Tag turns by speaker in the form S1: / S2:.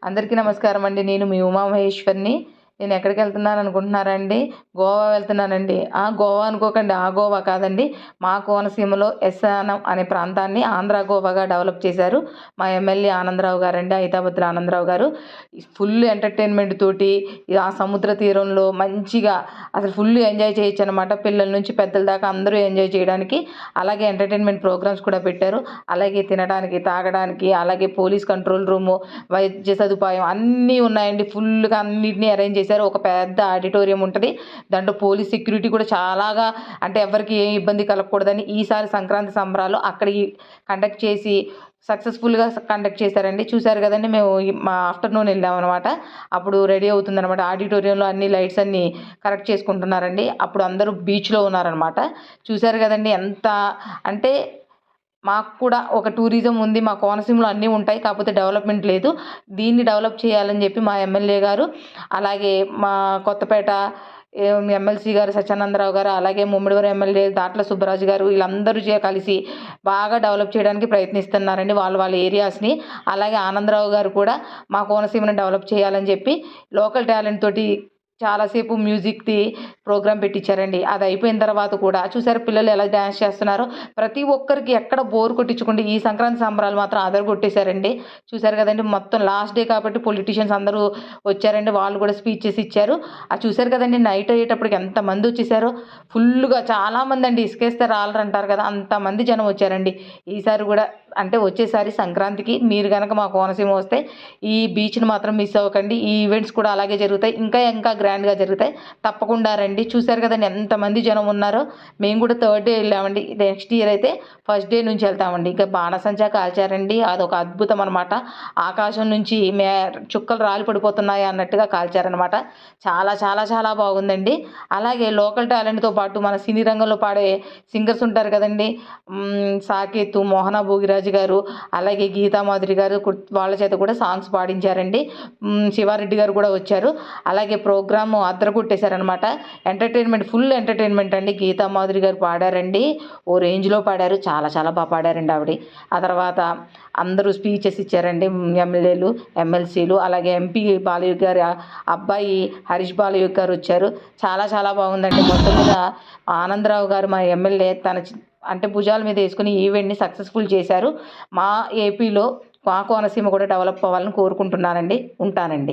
S1: అందరికీ నమస్కారం అండి. నేను మీ ఉమామహేశ్వరిని. నేను ఎక్కడికి వెళ్తున్నాను అనుకుంటున్నారండి? గోవా వెళ్తున్నానండి. గోవా అనుకోకండి, ఆ గోవా కాదండి. మా కోనసీమలో ఎస్సానం అనే ప్రాంతాన్ని ఆంధ్ర గోవాగా డెవలప్ చేశారు మా ఎమ్మెల్యే ఆనందరావు గారండి, అయితాబత్తుల ఆనందరావు గారు. ఫుల్ ఎంటర్టైన్మెంట్ తోటి ఆ సముద్ర తీరంలో మంచిగా అసలు ఫుల్ ఎంజాయ్ చేయొచ్చు అనమాట. పిల్లల నుంచి పెద్దల దాకా అందరూ ఎంజాయ్ చేయడానికి. అలాగే ఎంటర్టైన్మెంట్ ప్రోగ్రామ్స్ కూడా పెట్టారు. అలాగే తినడానికి, తాగడానికి, అలాగే పోలీస్ కంట్రోల్ రూము, వైద్య సదుపాయం అన్నీ ఉన్నాయండి. ఫుల్గా అన్నిటినీ అరేంజ్ చేశారు. ఒక పెద్ద ఆడిటోరియం ఉంటుంది. దాంట్లో పోలీస్ సెక్యూరిటీ కూడా చాలాగా, అంటే ఎవరికి ఏ ఇబ్బంది కలగకూడదని ఈసారి సంక్రాంతి సంబరాలు అక్కడ కండక్ట్ చేసి సక్సెస్ఫుల్గా కండక్ట్ చేశారండి. చూశారు కదండి, మేము మా ఆఫ్టర్నూన్ వెళ్ళామన్నమాట. అప్పుడు రెడీ అవుతుందన్నమాట. ఆడిటోరియంలో అన్ని లైట్స్ అన్నీ కరెక్ట్ చేసుకుంటున్నారండి. అప్పుడు అందరూ బీచ్లో ఉన్నారనమాట. చూశారు కదండి, ఎంత అంటే మాకు కూడా ఒక టూరిజం ఉంది. మా కోనసీమలో అన్నీ ఉంటాయి, కాకపోతే డెవలప్మెంట్ లేదు. దీన్ని డెవలప్ చేయాలని చెప్పి మా ఎమ్మెల్యే గారు, అలాగే మా కొత్తపేట ఎమ్మెల్సీ గారు సత్యానందరావు గారు, అలాగే ముమ్మిడివరం ఎమ్మెల్యే దాట్ల సుబ్బరాజు గారు, వీళ్ళందరూ కలిసి బాగా డెవలప్ చేయడానికి ప్రయత్నిస్తున్నారండి వాళ్ళ వాళ్ళ ఏరియాస్ని. అలాగే ఆనందరావు గారు కూడా మా కోనసీమను డెవలప్ చేయాలని చెప్పి లోకల్ టాలెంట్ తోటి చాలాసేపు మ్యూజిక్ది ప్రోగ్రామ్ పెట్టించారండి. అది అయిపోయిన తర్వాత కూడా చూసారు పిల్లలు ఎలా డ్యాన్స్ చేస్తున్నారో. ప్రతి ఒక్కరికి ఎక్కడ బోర్ కొట్టించుకుంటే ఈ సంక్రాంతి సంబరాలు మాత్రం అదరగొట్టేశారండి. చూసారు కదండి, మొత్తం లాస్ట్ డే కాబట్టి పొలిటీషియన్స్ అందరూ వచ్చారండి. వాళ్ళు కూడా స్పీచెస్ ఇచ్చారు. అది చూసారు కదండి, నైట్ అయ్యేటప్పటికి ఎంతమంది వచ్చేసారో. ఫుల్గా చాలామంది అండి, ఇసుకేస్తే రాలరు అంటారు కదా, అంతమంది జనం వచ్చారండి. ఈసారి కూడా అంటే వచ్చేసారి సంక్రాంతికి మీరు కనుక మా కోనసీమ వస్తే ఈ బీచ్ని మాత్రం మిస్ అవ్వకండి. ఈ ఈవెంట్స్ కూడా అలాగే జరుగుతాయి, ఇంకా ఇంకా గ్రాండ్గా జరుగుతాయి. తప్పకుండా రండి. చూశారు కదండి ఎంతమంది జనం ఉన్నారో. మేము కూడా థర్డ్ డే వెళ్ళామండి. నెక్స్ట్ ఇయర్ అయితే ఫస్ట్ డే నుంచి వెళ్తామండి. ఇంకా బాణసంచా కాల్చారండి, అదొక అద్భుతం అనమాట. ఆకాశం నుంచి చుక్కలు రాలి పడిపోతున్నాయి అన్నట్టుగా కాల్చారనమాట. చాలా చాలా చాలా బాగుందండి. అలాగే లోకల్ టాలెంట్తో పాటు మన సినీ రంగంలో పాడే సింగర్స్ ఉంటారు కదండి, సాకేతు, మోహన భోగిరాజు గారు, అలాగే గీతామాధురి గారు, వాళ్ళ చేత కూడా సాంగ్స్ పాడించారండి. శివారెడ్డి గారు కూడా వచ్చారు. అలాగే ప్రోగ్రాము అద్దరగొట్టేశారనమాట. ఎంటర్టైన్మెంట్, ఫుల్ ఎంటర్టైన్మెంట్ అండి. గీతామాధురి గారు పాడారండి, ఓ రేంజ్లో పాడారు. చాలా చాలా బాగా పాడారండి ఆవిడ. ఆ తర్వాత అందరూ స్పీచెస్ ఇచ్చారండి, ఎమ్మెల్యేలు, ఎమ్మెల్సీలు, అలాగే ఎంపీ బాలయ్య గారి అబ్బాయి హరీష్ బాలయ్య గారు వచ్చారు. చాలా చాలా బాగుందండి. మొత్తం మీద ఆనందరావు గారు మా ఎమ్మెల్యే అంటే భుజాల మీద వేసుకుని ఈవెంట్ని సక్సెస్ఫుల్ చేశారు. మా ఏపీలో మా కోనసీమ కూడా డెవలప్ అవ్వాలని కోరుకుంటున్నానండి. ఉంటానండి.